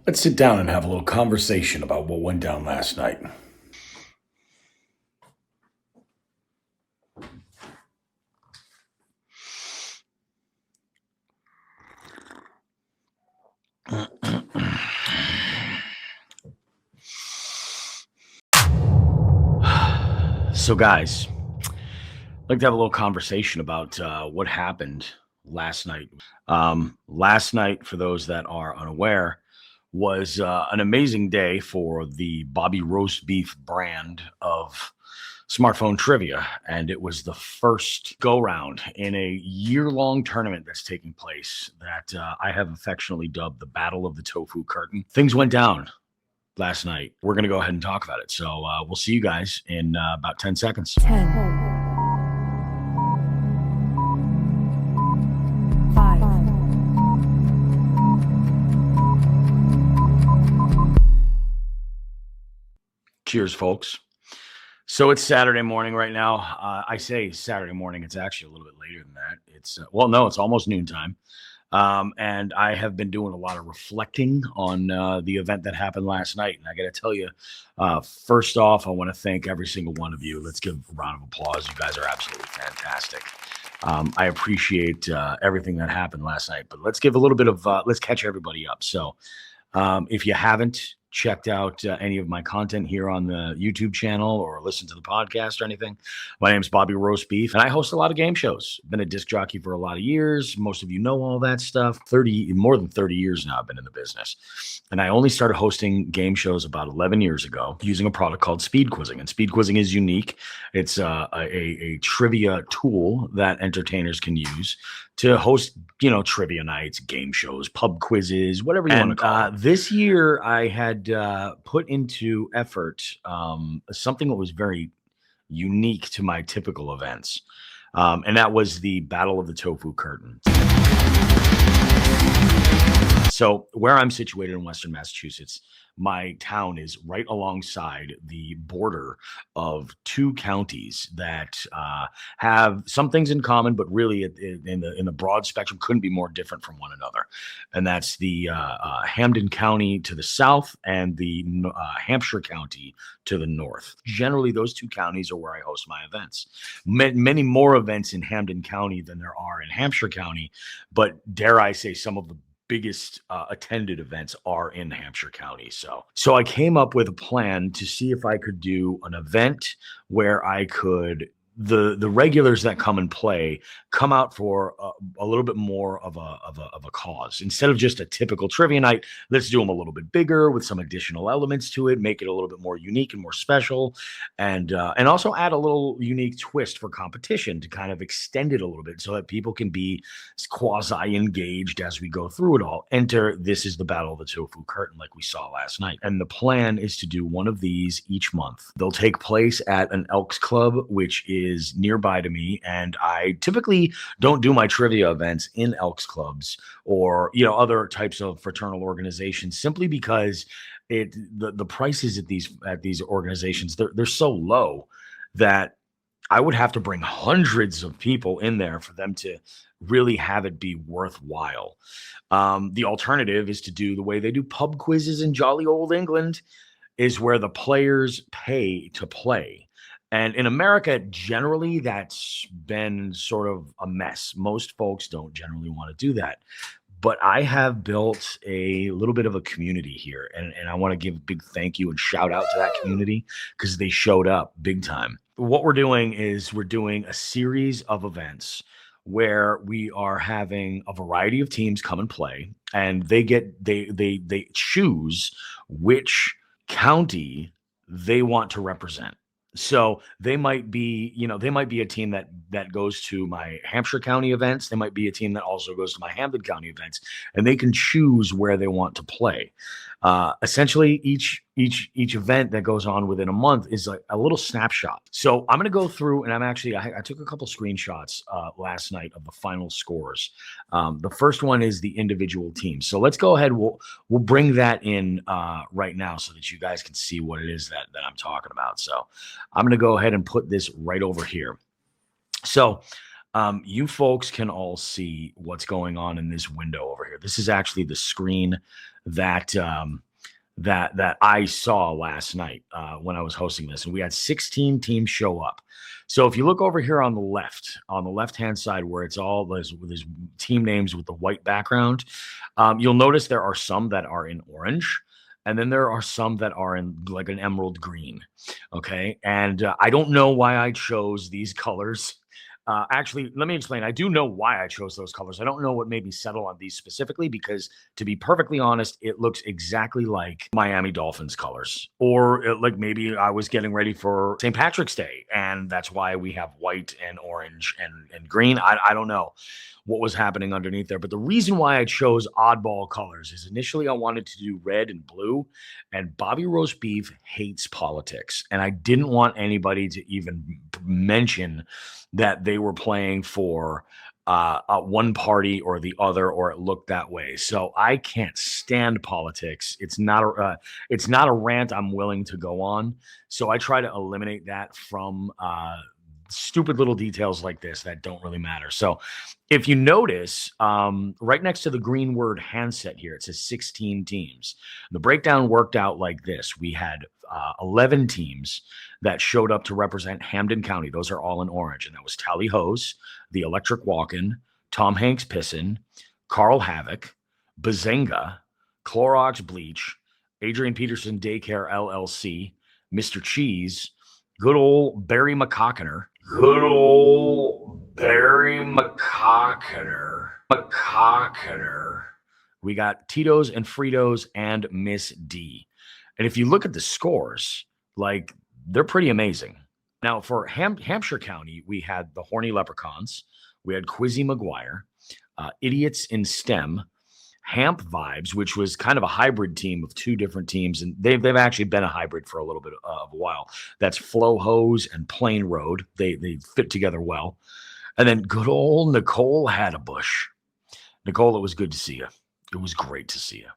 Let's sit down and have a little conversation about what went down last night. So, guys, I'd like to have a little conversation about what happened last night. Last night, for those that are unaware, was an amazing day for the Bobby Roast Beef brand of smartphone trivia. And it was the first go round in a year-long tournament that's taking place that I have affectionately dubbed the Battle of the Tofu Curtain. Things went down last night. We're going to go ahead and talk about it. So we'll see you guys in about 10 seconds. 10, 5, 4. Cheers, folks. So it's Saturday morning right now. I say Saturday morning. It's actually a little bit later than that. It's no, it's almost noontime. And I have been doing a lot of reflecting on the event that happened last night. And I got to tell you, first off, I want to thank every single one of you. Let's give a round of applause. You guys are absolutely fantastic. I appreciate everything that happened last night. But let's give a little bit of let's catch everybody up. So if you haven't checked out any of my content here on the YouTube channel or listened to the podcast or anything, my name's Bobby Roast Beef, and I host a lot of game shows. Been a disc jockey for a lot of years. Most of you know all that stuff. More than 30 years now I've been in the business. And I only started hosting game shows about 11 years ago using a product called Speed Quizzing. And Speed Quizzing is unique. It's a trivia tool that entertainers can use to host, trivia nights, game shows, pub quizzes, whatever you want to call it. This year, I had put into effort something that was very unique to my typical events, and that was the Battle of the Tofu Curtain. So where I'm situated in Western Massachusetts, my town is right alongside the border of two counties that have some things in common, but really in the broad spectrum couldn't be more different from one another. And that's the Hampden County to the south and the Hampshire County to the north. Generally, those two counties are where I host my events. Many more events in Hampden County than there are in Hampshire County, but dare I say some of the biggest attended events are in Hampshire County. So I came up with a plan to see if I could do an event where I could the regulars that come and play come out for a little bit more of a cause. Instead of just a typical trivia night, let's do them a little bit bigger with some additional elements to it, make it a little bit more unique and more special, and also add a little unique twist for competition to kind of extend it a little bit so that people can be quasi engaged as we go through it all. Enter This is the Battle of the Tofu Curtain, like we saw last night. And the plan is to do one of these each month. They'll take place at an Elks Club, which is nearby to me, and I typically don't do my trivia events in Elks Clubs or other types of fraternal organizations, simply because the prices at these organizations, they're so low that I would have to bring hundreds of people in there for them to really have it be worthwhile. The alternative is to do the way they do pub quizzes in jolly old England, is where the players pay to play. And in America, generally, that's been sort of a mess. Most folks don't generally want to do that. But I have built a little bit of a community here. And I want to give a big thank you and shout out to that community because they showed up big time. What we're doing is we're doing a series of events where we are having a variety of teams come and play, and they choose which county they want to represent. So they might be a team that that goes to my Hampshire County events. There might be a team that also goes to my Hampden County events, and they can choose where they want to play. Essentially, each event that goes on within a month is like a little snapshot. So I'm going to go through, and I took a couple screenshots last night of the final scores. The first one is the individual teams. So let's go ahead. We'll bring that in right now so that you guys can see what it is that I'm talking about. So I'm going to go ahead and put this right over here. So you folks can all see what's going on in this window over here. This is actually the screen that that I saw last night when I was hosting this, and we had 16 teams show up. So if you look over here on the left-hand side where it's all those team names with the white background, you'll notice there are some that are in orange, and then there are some that are in like an emerald green. Okay, and I don't know why I chose these colors. Actually, let me explain. I do know why I chose those colors. I don't know what made me settle on these specifically because, to be perfectly honest, it looks exactly like Miami Dolphins colors. Or like maybe I was getting ready for St. Patrick's Day, and that's why we have white and orange and green. I don't know what was happening underneath there. But the reason why I chose oddball colors is initially I wanted to do red and blue, and Bobby Roast Beef hates politics. And I didn't want anybody to even mention that they were playing for one party or the other, or it looked that way. So I can't stand politics. It's not a rant I'm willing to go on. So I try to eliminate that from stupid little details like this that don't really matter. So if you notice, right next to the green word handset here, it says 16 teams. The breakdown worked out like this. We had 11 teams that showed up to represent Hampden County. Those are all in orange. And that was Tally Hose, the Electric Walk-In, Tom Hanks Pissin, Carl Havoc, Bazinga, Clorox Bleach, Adrian Peterson Daycare LLC, Mr. Cheese, good old Barry McCockiner. Good old Barry McCockiner. We got Tito's and Fritos and Miss D. And if you look at the scores, like, they're pretty amazing. Now, for Hampshire County, we had the Horny Leprechauns. We had Quizzy McGuire, Idiots in STEM, Hamp Vibes, which was kind of a hybrid team of two different teams. And they've actually been a hybrid for a little bit of a while. That's Flow Hose and Plain Road. They fit together well. And then good old Nicole Hattabush. Nicole, it was good to see you. It was great to see you.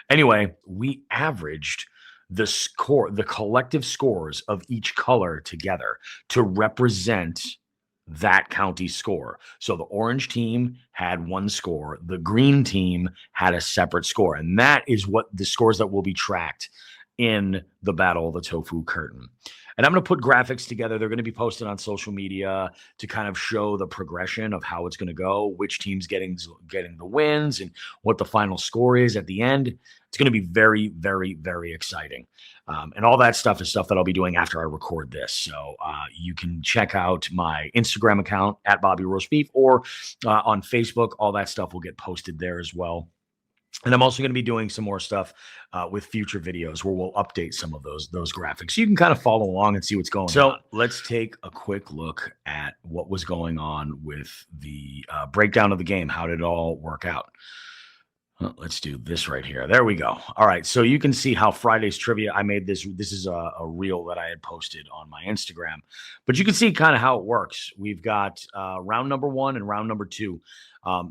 Anyway, we averaged the collective scores of each color together to represent that county score. So the orange team had one score, the green team had a separate score, and that is what the scores that will be tracked in the Battle of the Tofu Curtain. And I'm going to put graphics together. They're going to be posted on social media to kind of show the progression of how it's going to go, which team's getting the wins, and what the final score is at the end. It's going to be very, very, very exciting. And all that stuff is stuff that I'll be doing after I record this. So you can check out my Instagram account at Bobby Roast Beef, or on Facebook. All that stuff will get posted there as well. And I'm also going to be doing some more stuff with future videos where we'll update some of those graphics. So you can kind of follow along and see what's going on. So let's take a quick look at what was going on with the breakdown of the game. How did it all work out? Well, let's do this right here. There we go. All right. So you can see how Friday's trivia, I made this. This is a reel that I had posted on my Instagram. But you can see kind of how it works. We've got round number 1 and round number 2.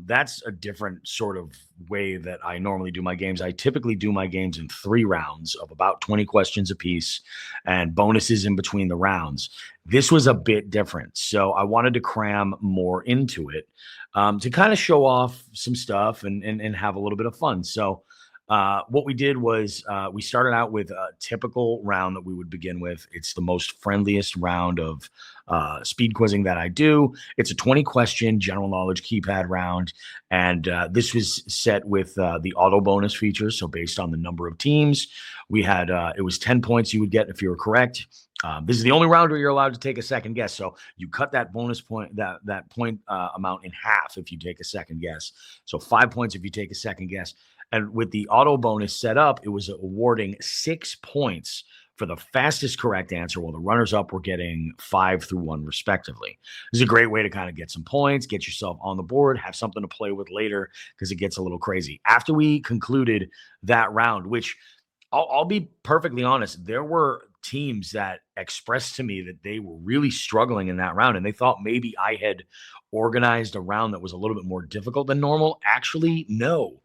That's a different sort of way that I normally do my games. I typically do my games in 3 rounds of about 20 questions apiece and bonuses in between the rounds. This was a bit different. So I wanted to cram more into it to kind of show off some stuff and have a little bit of fun. So what we did was we started out with a typical round that we would begin with. It's the most friendliest round of speed quizzing that I do. It's a 20-question general knowledge keypad round. And this was set with the auto bonus feature. So based on the number of teams, we had it was 10 points you would get if you were correct. This is the only round where you're allowed to take a second guess. So you cut that bonus point, that point amount in half if you take a second guess. So 5 points if you take a second guess. And with the auto bonus set up, it was awarding 6 points for the fastest correct answer, while the runners up were getting 5 through 1 respectively. This is a great way to kind of get some points, get yourself on the board, have something to play with later because it gets a little crazy. After we concluded that round, which I'll be perfectly honest, there were teams that expressed to me that they were really struggling in that round and they thought maybe I had organized a round that was a little bit more difficult than normal. Actually, no.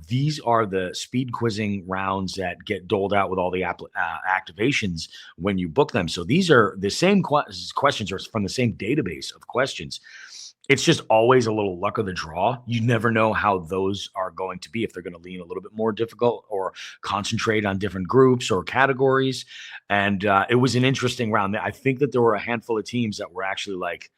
These are the speed quizzing rounds that get doled out with all the activations when you book them. So these are the same questions or from the same database of questions. It's just always a little luck of the draw. You never know how those are going to be, if they're going to lean a little bit more difficult or concentrate on different groups or categories. And it was an interesting round. I think that there were a handful of teams that were actually like,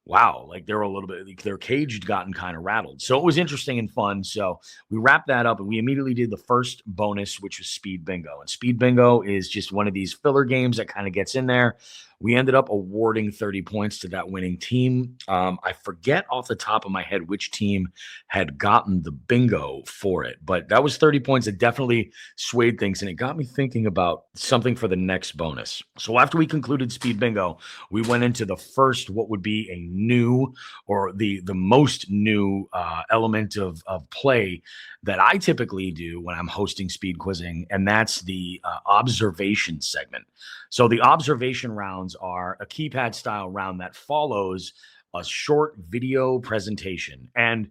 wow, like they were a little bit, like their cage had gotten kind of rattled. So it was interesting and fun. So we wrapped that up and we immediately did the first bonus, which was Speed Bingo. And Speed Bingo is just one of these filler games that kind of gets in there. We ended up awarding 30 points to that winning team. I forget off the top of my head which team had gotten the bingo for it, but that was 30 points. It definitely swayed things, and it got me thinking about something for the next bonus. So after we concluded Speed Bingo, we went into the first, what would be a new or the most new element of play that I typically do when I'm hosting speed quizzing, and that's the observation segment. So the observation rounds are a keypad style round that follows a short video presentation. And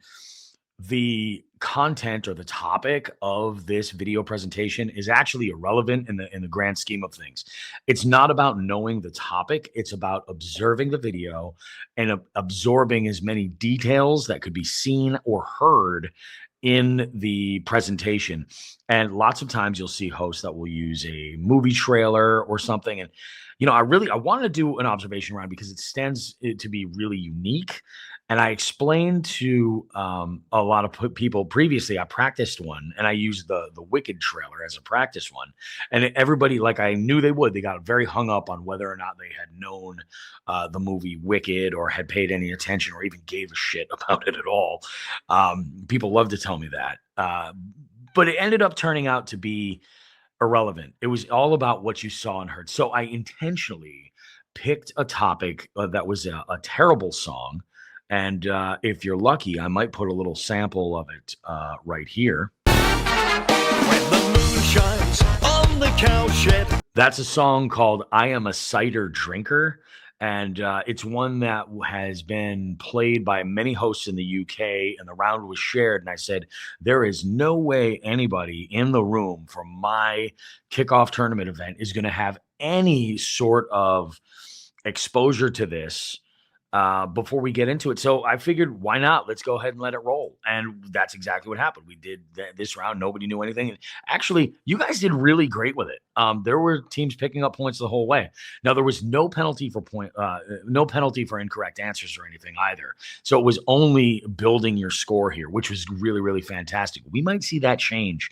the content or the topic of this video presentation is actually irrelevant in the grand scheme of things. It's not about knowing the topic. It's about observing the video and absorbing as many details that could be seen or heard in the presentation. And lots of times you'll see hosts that will use a movie trailer or something. And, I wanted to do an observation round because it stands to be really unique. And I explained to a lot of people previously, I practiced one and I used the Wicked trailer as a practice one. And everybody, like I knew they would, they got very hung up on whether or not they had known the movie Wicked or had paid any attention or even gave a shit about it at all. People love to tell me that. But it ended up turning out to be irrelevant. It was all about what you saw and heard. So I intentionally picked a topic that was a terrible song. And if you're lucky, I might put a little sample of it right here. When the moon shines on the cowshed. That's a song called I Am a Cider Drinker. And it's one that has been played by many hosts in the UK, and the round was shared. And I said, there is no way anybody in the room for my kickoff tournament event is going to have any sort of exposure to this before we get into it. So I figured, why not? Let's go ahead and let it roll. And that's exactly what happened. We did this round. Nobody knew anything. And actually, you guys did really great with it. There were teams picking up points the whole way. Now, there was no penalty for incorrect answers or anything either. So it was only building your score here, which was really, really fantastic. We might see that change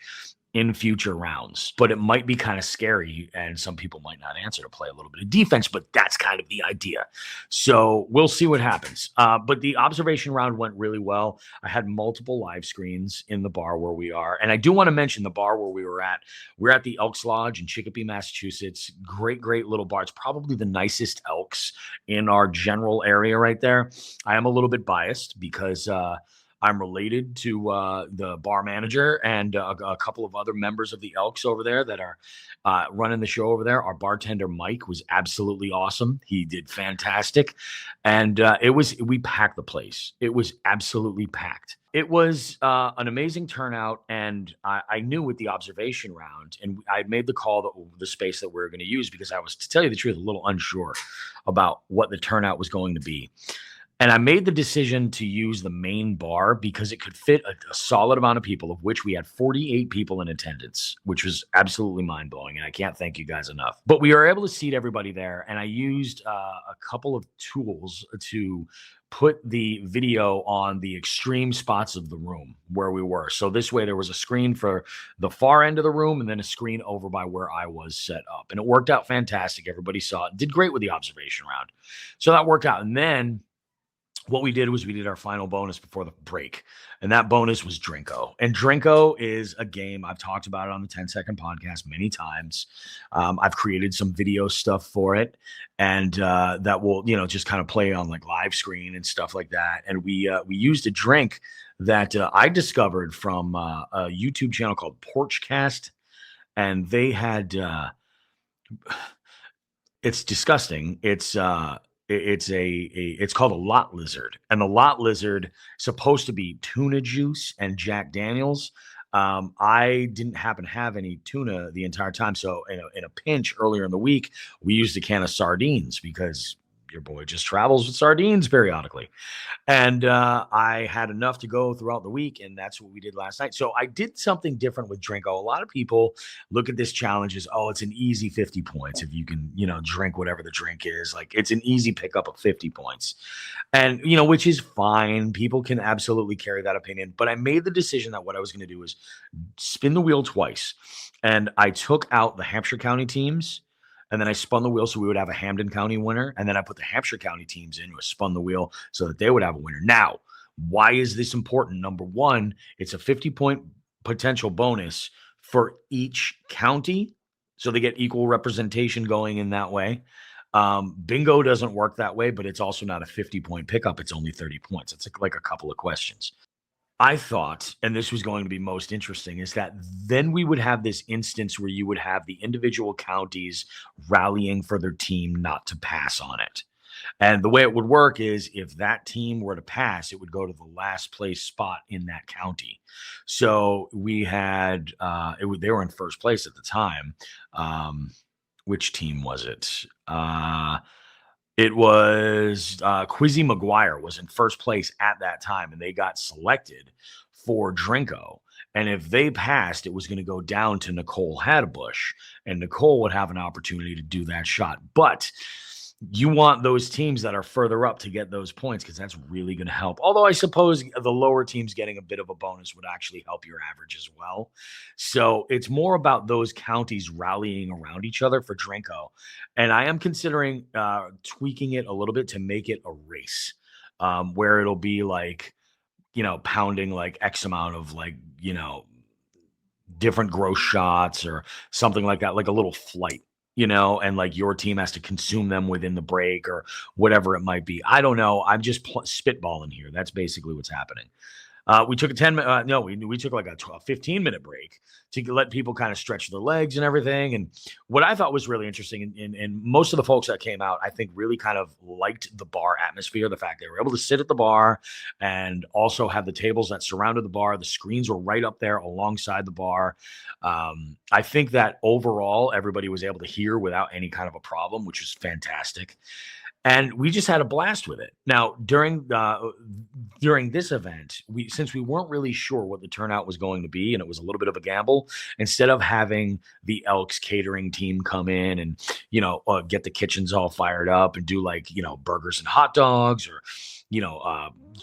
in future rounds, but it might be kind of scary and some people might not answer to play a little bit of defense, but that's kind of the idea. So we'll see what happens. But the observation round went really well. I had multiple live screens in the bar where we are. And I do want to mention the bar where we were at. We're at the Elks Lodge in Chicopee, Massachusetts. Great, great little bar. It's probably the nicest Elks in our general area right there. I am a little bit biased because, I'm related to the bar manager and a couple of other members of the Elks over there that are running the show over there. Our bartender, Mike, was absolutely awesome. He did fantastic. And we packed the place. It was absolutely packed. It was an amazing turnout. And I knew with the observation round, and I had made the call the space that we were going to use because I was, to tell you the truth, a little unsure about what the turnout was going to be. And I made the decision to use the main bar because it could fit a solid amount of people, of which we had 48 people in attendance, which was absolutely mind-blowing. And I can't thank you guys enough. But we were able to seat everybody there. And I used a couple of tools to put the video on the extreme spots of the room where we were. So this way there was a screen for the far end of the room and then a screen over by where I was set up. And it worked out fantastic. Everybody saw it. Did great with the observation round. So that worked out. And then what we did was we did our final bonus before the break, and that bonus was Drinko. And Drinko is a game I've talked about it on the 10-second podcast many times. I've created some video stuff for it, and that will just kind of play on like live screen and stuff like that. And we used a drink that I discovered from a YouTube channel called Porchcast, and they had. It's disgusting. It's called a lot lizard, and the lot lizard supposed to be tuna juice and Jack Daniels. I didn't happen to have any tuna the entire time, so in a pinch earlier in the week, we used a can of sardines because your boy just travels with sardines periodically. And I had enough to go throughout the week, and that's what we did last night. So I did something different with Drinko. A lot of people look at this challenge as, oh, it's an easy 50 points if you can, drink whatever the drink is. Like it's an easy pickup of 50 points. And, which is fine. People can absolutely carry that opinion. But I made the decision that what I was going to do was spin the wheel twice. And I took out the Hampshire County teams, and then I spun the wheel so we would have a Hamden County winner. And then I put the Hampshire County teams in, was spun the wheel so that they would have a winner. Now, why is this important? Number one, it's a 50-point potential bonus for each county. So they get equal representation going in that way. Bingo doesn't work that way, but it's also not a 50-point pickup. It's only 30 points. It's like a couple of questions. I thought, and this was going to be most interesting, is that then we would have this instance where you would have the individual counties rallying for their team not to pass on it. And the way it would work is if that team were to pass, it would go to the last place spot in that county. So we had, they were in first place at the time. Which team was it? It was Quizzy McGuire was in first place at that time, and they got selected for Drinko. And if they passed, it was going to go down to Nicole Hadbush, and Nicole would have an opportunity to do that shot. But you want those teams that are further up to get those points because that's really going to help. Although I suppose the lower teams getting a bit of a bonus would actually help your average as well. So it's more about those counties rallying around each other for Drinko. And I am considering tweaking it a little bit to make it a race where it'll be like, pounding like X amount of like, different gross shots or something like that, like a little flight. And like your team has to consume them within the break or whatever it might be. I don't know. I'm just spitballing here. That's basically what's happening. We took a 10-minute, we took like a 15-minute break to let people kind of stretch their legs and everything. And what I thought was really interesting, and most of the folks that came out, I think really kind of liked the bar atmosphere, the fact they were able to sit at the bar and also have the tables that surrounded the bar. The screens were right up there alongside the bar. I think that overall, everybody was able to hear without any kind of a problem, which was fantastic. And we just had a blast with it. Now, during this event, since we weren't really sure what the turnout was going to be, and it was a little bit of a gamble, instead of having the Elks catering team come in and get the kitchens all fired up and do like burgers and hot dogs or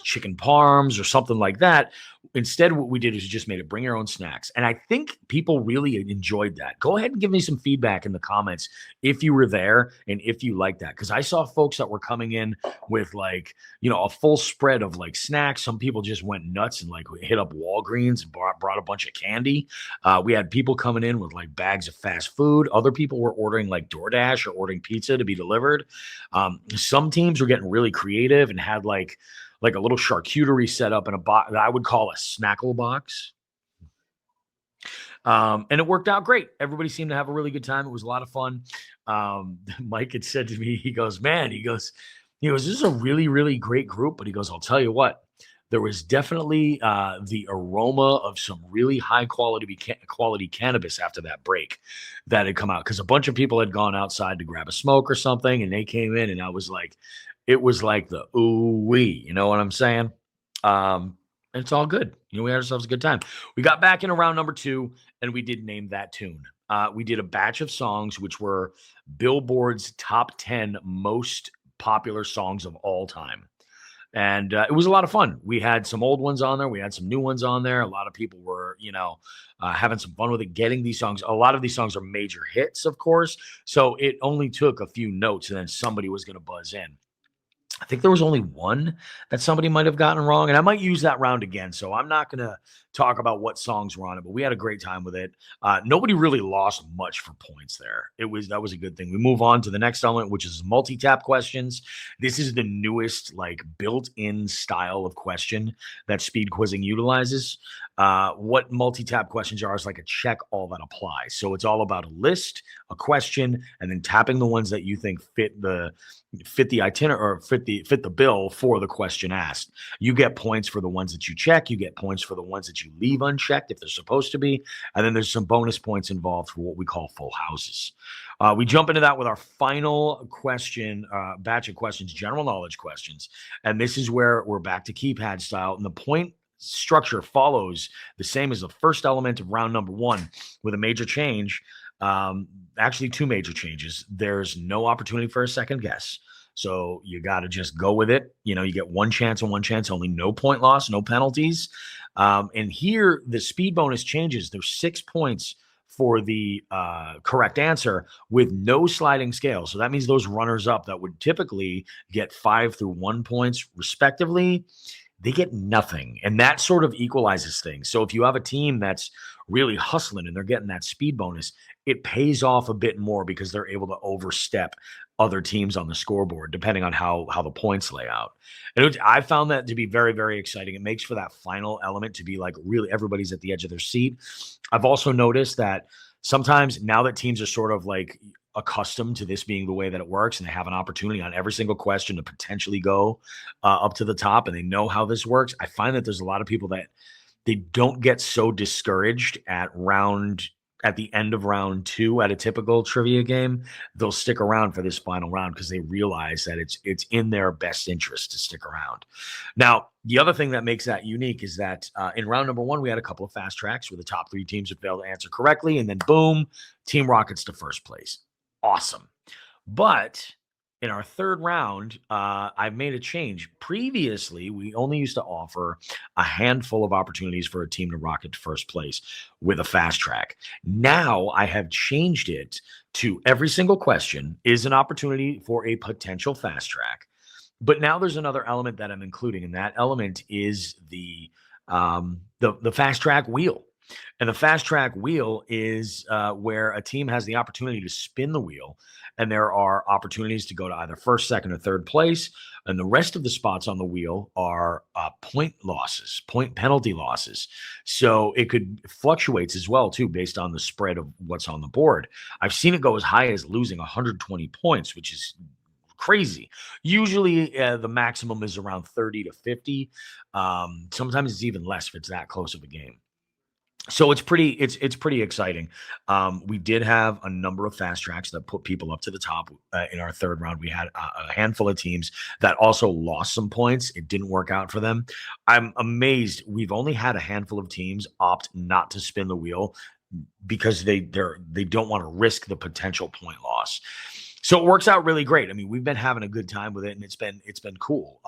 chicken parms or something like that. Instead, what we did is just made it bring your own snacks. And I think people really enjoyed that. Go ahead and give me some feedback in the comments if you were there and if you like that. Because I saw folks that were coming in with like, a full spread of like snacks. Some people just went nuts and like hit up Walgreens and brought a bunch of candy. We had people coming in with like bags of fast food. Other people were ordering like DoorDash or ordering pizza to be delivered. Some teams were getting really creative and had like a little charcuterie set up in a box that I would call a snackle box. And it worked out great. Everybody seemed to have a really good time. It was a lot of fun. Mike had said to me, he goes, this is a really, really great group. But he goes, I'll tell you what, there was definitely the aroma of some really high quality cannabis after that break that had come out. Because a bunch of people had gone outside to grab a smoke or something. And they came in and I was like, it was like the ooh-wee, you know what I'm saying? It's all good. We had ourselves a good time. We got back in round number 2, and we did name that tune. We did a batch of songs, which were Billboard's top 10 most popular songs of all time. And it was a lot of fun. We had some old ones on there. We had some new ones on there. A lot of people were, having some fun with it, getting these songs. A lot of these songs are major hits, of course. So it only took a few notes, and then somebody was going to buzz in. I think there was only one that somebody might have gotten wrong, and I might use that round again. So I'm not going to talk about what songs were on it, but we had a great time with it. Nobody really lost much for points there. That was a good thing. We move on to the next element, which is multi-tap questions. This is the newest, like built-in style of question that speed quizzing utilizes. What multi-tap questions are is like a check all that applies. So it's all about a list, a question, and then tapping the ones that you think fit the itinerary or fit the bill for the question asked. You get points for the ones that you check. You get points for the ones that you leave unchecked if they're supposed to be. And then there's some bonus points involved for what we call full houses. We jump into that with our final question, batch of questions, general knowledge questions. And this is where we're back to keypad style. And the point structure follows the same as the first element of round number one with a major change. Actually, two major changes. There's no opportunity for a second guess. So you got to just go with it. You know, you get one chance and one chance only, no point loss, no penalties. And here the speed bonus changes. There's 6 points for the correct answer with no sliding scale. So that means those runners up that would typically get 5 through 1 points respectively, they get nothing. And that sort of equalizes things. So if you have a team that's really hustling and they're getting that speed bonus, it pays off a bit more because they're able to overstep other teams on the scoreboard, depending on how the points lay out. And I found that to be very, very exciting. It makes for that final element to be like really everybody's at the edge of their seat. I've also noticed that sometimes now that teams are sort of like accustomed to this being the way that it works and they have an opportunity on every single question to potentially go up to the top and they know how this works, I find that there's a lot of people that they don't get so discouraged at the end of round two at a typical trivia game. They'll stick around for this final round because they realize that it's in their best interest to stick around. Now, the other thing that makes that unique is that in round number one, we had a couple of fast tracks where the top three teams would fail to answer correctly, and then boom, Team Rockets to first place. Awesome. But in our third round, I've made a change. Previously, we only used to offer a handful of opportunities for a team to rocket to first place with a fast track. Now I have changed it to every single question is an opportunity for a potential fast track. But now there's another element that I'm including, and that element is the fast track wheel. And the fast track wheel is where a team has the opportunity to spin the wheel, and there are opportunities to go to either first, second, or third place. And the rest of the spots on the wheel are point losses, point penalty losses. So it could fluctuates as well too, based on the spread of what's on the board. I've seen it go as high as losing 120 points, which is crazy. Usually the maximum is around 30 to 50. Sometimes it's even less if it's that close of a game. So it's pretty exciting. We did have a number of fast tracks that put people up to the top in our third round. We had a handful of teams that also lost some points. It didn't work out for them. I'm amazed. We've only had a handful of teams opt not to spin the wheel because they don't want to risk the potential point loss. So it works out really great. I mean, we've been having a good time with it, and it's been cool.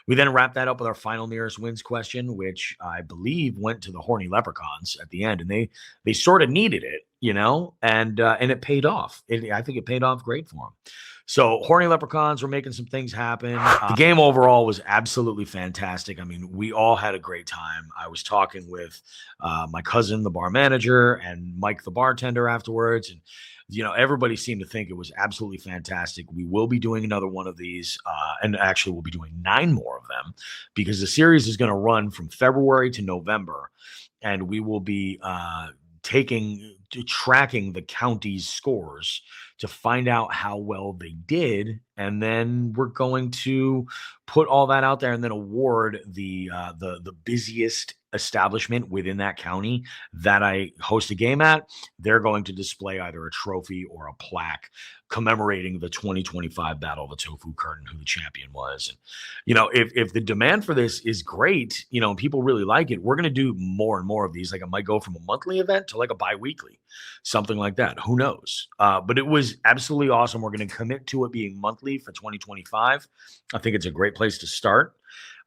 We then wrapped that up with our final nearest wins question, which I believe went to the horny leprechauns at the end, and they sort of needed it, you know, and it paid off. I think it paid off great for them. So horny leprechauns were making some things happen. The game overall was absolutely fantastic. I mean, we all had a great time. I was talking with my cousin, the bar manager, and Mike, the bartender, afterwards, and you know, everybody seemed to think it was absolutely fantastic. We will be doing another one of these, and actually we'll be doing 9 more of them because the series is going to run from February to November, and we will be tracking the county's scores to find out how well they did, and then we're going to put all that out there and then award the busiest establishment within that county that I host a game at. They're going to display either a trophy or a plaque commemorating the 2025 Battle of the Tofu Curtain, who the champion was. And, you know, if the demand for this is great, you know, and people really like it, we're going to do more and more of these. Like it might go from a monthly event to like a bi-weekly, something like that. Who knows? But it was absolutely awesome. We're going to commit to it being monthly for 2025. I think it's a great place to start.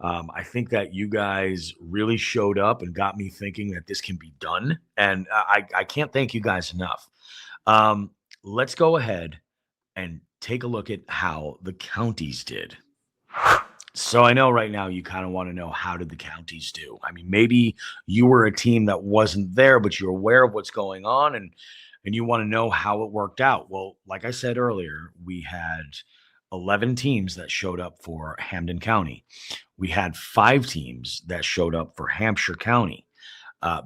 I think that you guys really showed up and got me thinking that this can be done. And I can't thank you guys enough. Let's go ahead and take a look at how the counties did. So I know right now you kind of want to know, how did the counties do? I mean, maybe you were a team that wasn't there, but you're aware of what's going on, and you want to know how it worked out. Well, like I said earlier, we had 11 teams that showed up for Hamden County. We had 5 teams that showed up for Hampshire County.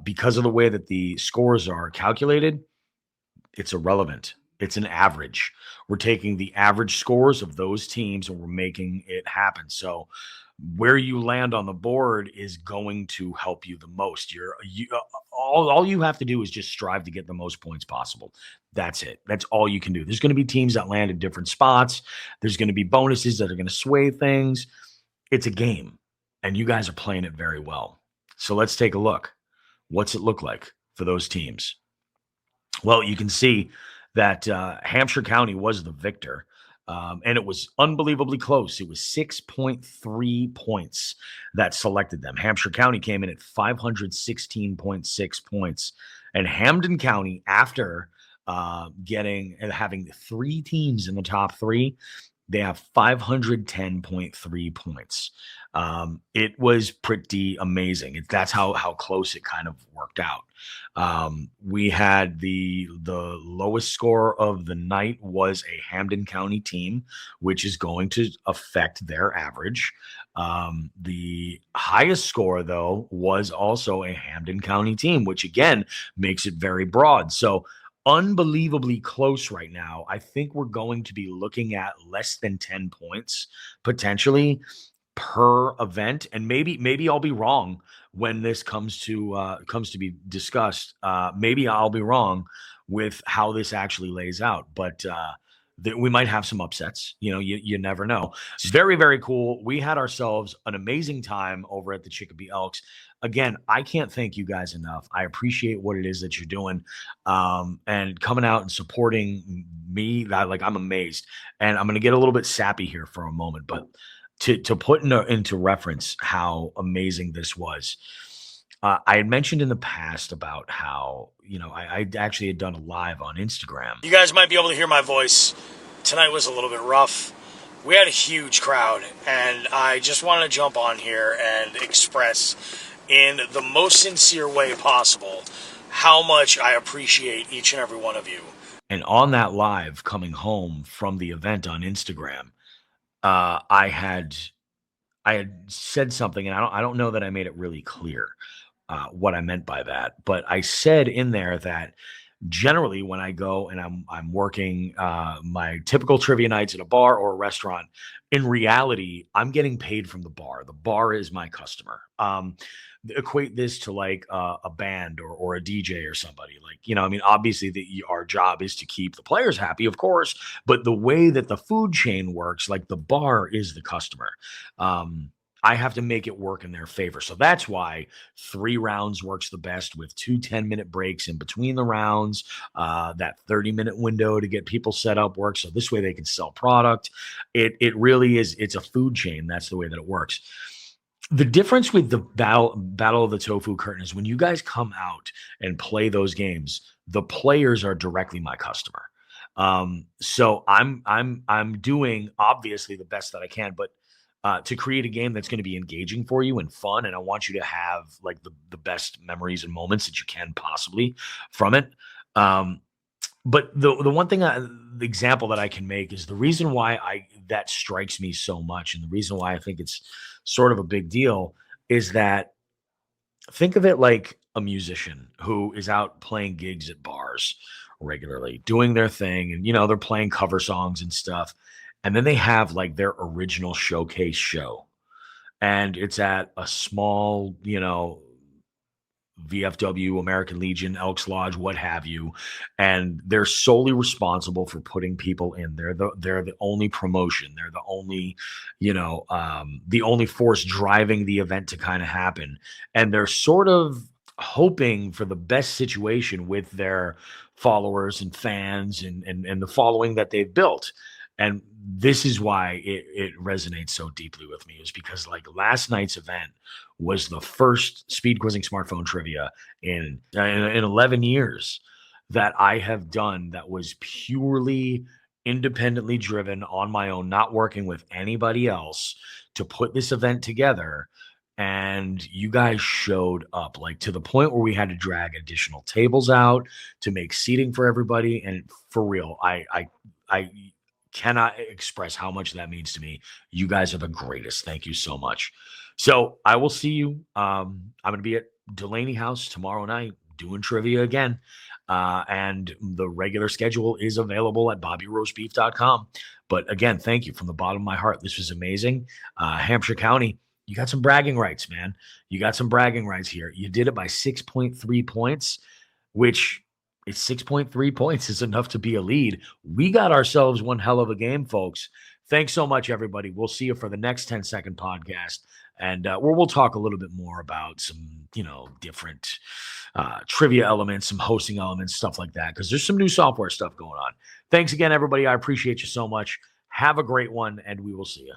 Because of the way that the scores are calculated, it's irrelevant. It's an average. We're taking the average scores of those teams and we're making it happen. So where you land on the board is going to help you the most. All you have to do is just strive to get the most points possible. That's it. That's all you can do. There's going to be teams that land in different spots. There's going to be bonuses that are going to sway things. It's a game, and you guys are playing it very well. So let's take a look. What's it look like for those teams? Well, you can see that Hampshire County was the victor, and it was unbelievably close. It was 6.3 points that selected them. Hampshire County came in at 516.6 points, and Hamden County, after getting and having 3 teams in the top 3, they have 510.3 points. It was pretty amazing. That's how close it kind of worked out. We had the lowest score of the night was a Hamden County team, which is going to affect their average. The highest score, though, was also a Hamden County team, which again makes it very broad. So unbelievably close right now. I think we're going to be looking at less than 10 points potentially per event, and maybe I'll be wrong when this comes to be discussed. Maybe I'll be wrong with how this actually lays out, but we might have some upsets. You never know. It's very, very cool. We had ourselves an amazing time over at the Chicopee Elks. Again, I can't thank you guys enough. I appreciate what it is that you're doing, and coming out and supporting me. I'm amazed, and I'm going to get a little bit sappy here for a moment, but to put into reference how amazing this was. I had mentioned in the past about how, I actually had done a live on Instagram. You guys might be able to hear my voice. Tonight was a little bit rough. We had a huge crowd, and I just wanted to jump on here and express in the most sincere way possible how much I appreciate each and every one of you. And on that live coming home from the event on Instagram, I had said something, and I don't know that I made it really clear what I meant by that, but I said in there that generally when I go and I'm working my typical trivia nights at a bar or a restaurant, in reality, I'm getting paid from the bar. The bar is my customer. Equate this to like a band or a DJ or somebody. Obviously our job is to keep the players happy, of course, but the way that the food chain works, like the bar is the customer. I have to make it work in their favor. So that's why 3 rounds works the best, with 2 10-minute breaks in between the rounds. That 30-minute window to get people set up works. So this way they can sell product. It really is. It's a food chain. That's the way that it works. The difference with the battle of the Tofu Curtain is when you guys come out and play those games, the players are directly my customer. So I'm doing obviously the best that I can, but to create a game that's going to be engaging for you and fun, and I want you to have like the best memories and moments that you can possibly from it. But the one thing, the example that I can make is the reason why that strikes me so much, and the reason why I think it's sort of a big deal is that, think of it like a musician who is out playing gigs at bars regularly, doing their thing, and they're playing cover songs and stuff, and then they have like their original showcase show, and it's at a small, VFW, American Legion, Elks Lodge, what have you, and they're solely responsible for putting people in. They're the only promotion. They're the only, the only force driving the event to kind of happen, and they're sort of hoping for the best situation with their followers and fans and the following that they've built. And this is why it resonates so deeply with me, is because like last night's event was the first speed quizzing smartphone trivia in 11 years that I have done that was purely independently driven on my own, not working with anybody else to put this event together. And you guys showed up, like, to the point where we had to drag additional tables out to make seating for everybody. And for real, I cannot express how much that means to me. You guys are the greatest. Thank you so much. So I will see you. I'm going to be at Delaney House tomorrow night doing trivia again. And the regular schedule is available at bobbyroastbeef.com. But again, thank you from the bottom of my heart. This was amazing. Hampshire County, you got some bragging rights, man. You got some bragging rights here. You did it by 6.3 points, which is 6.3 points is enough to be a lead. We got ourselves one hell of a game, folks. Thanks so much, everybody. We'll see you for the next 10-second podcast. And where we'll talk a little bit more about some, different trivia elements, some hosting elements, stuff like that, because there's some new software stuff going on. Thanks again, everybody. I appreciate you so much. Have a great one, and we will see you.